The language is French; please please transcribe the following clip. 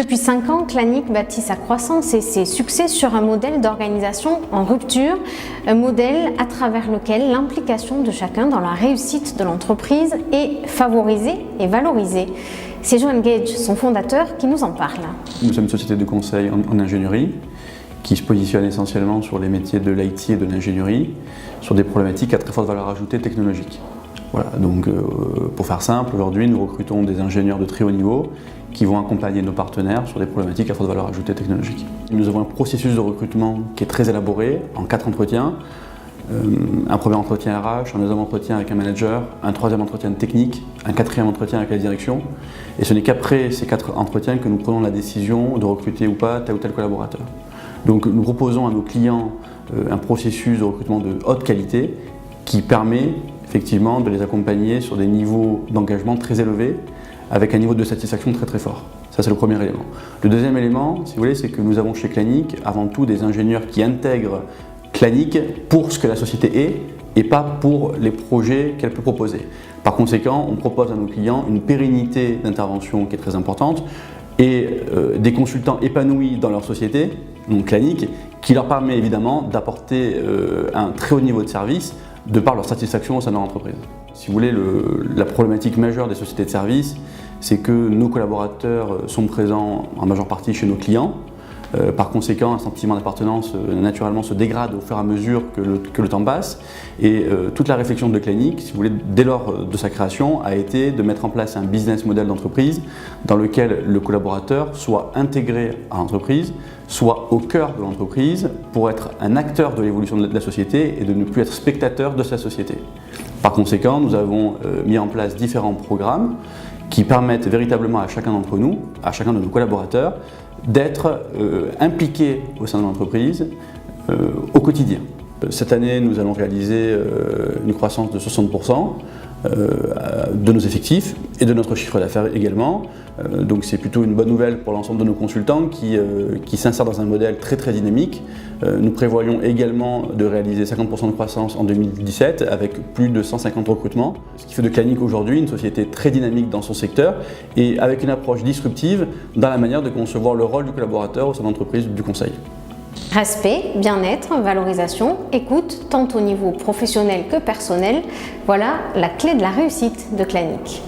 Depuis 5 ans, Clanic bâtit sa croissance et ses succès sur un modèle d'organisation en rupture, un modèle à travers lequel l'implication de chacun dans la réussite de l'entreprise est favorisée et valorisée. C'est Johan Gage, son fondateur, qui nous en parle. Nous sommes une société de conseil en ingénierie qui se positionne essentiellement sur les métiers de l'IT et de l'ingénierie, sur des problématiques à très forte valeur ajoutée technologique. Voilà, donc pour faire simple, aujourd'hui nous recrutons des ingénieurs de très haut niveau qui vont accompagner nos partenaires sur des problématiques à forte valeur ajoutée technologique. Nous avons un processus de recrutement qui est très élaboré en 4 entretiens. Un premier entretien RH, un deuxième entretien avec un manager, un troisième entretien technique, un quatrième entretien avec la direction. Et ce n'est qu'après ces 4 entretiens que nous prenons la décision de recruter ou pas tel ou tel collaborateur. Donc nous proposons à nos clients un processus de recrutement de haute qualité qui permet effectivement de les accompagner sur des niveaux d'engagement très élevés avec un niveau de satisfaction très très fort. Ça c'est le premier élément. Le deuxième élément, si vous voulez, c'est que nous avons chez Clanic avant tout des ingénieurs qui intègrent Clanic pour ce que la société est et pas pour les projets qu'elle peut proposer. Par conséquent, on propose à nos clients une pérennité d'intervention qui est très importante et des consultants épanouis dans leur société, donc Clanic, qui leur permet évidemment d'apporter un très haut niveau de service de par leur satisfaction au sein de leur entreprise. Si vous voulez, la problématique majeure des sociétés de services, c'est que nos collaborateurs sont présents en majeure partie chez nos clients. Par conséquent, un sentiment d'appartenance naturellement se dégrade au fur et à mesure que le temps passe. Et toute la réflexion de Clanic, si vous voulez, dès lors de sa création, a été de mettre en place un business model d'entreprise dans lequel le collaborateur soit intégré à l'entreprise, soit au cœur de l'entreprise pour être un acteur de l'évolution de la société et de ne plus être spectateur de sa société. Par conséquent, nous avons mis en place différents programmes qui permettent véritablement à chacun d'entre nous, à chacun de nos collaborateurs, d'être impliqués au sein de l'entreprise au quotidien. Cette année, nous allons réaliser une croissance de 60% de nos effectifs et de notre chiffre d'affaires également. Donc c'est plutôt une bonne nouvelle pour l'ensemble de nos consultants qui s'insèrent dans un modèle très très dynamique. Nous prévoyons également de réaliser 50% de croissance en 2017 avec plus de 150 recrutements. Ce qui fait de Clanic aujourd'hui une société très dynamique dans son secteur et avec une approche disruptive dans la manière de concevoir le rôle du collaborateur au sein de l'entreprise du conseil. Respect, bien-être, valorisation, écoute, tant au niveau professionnel que personnel, voilà la clé de la réussite de Clanic.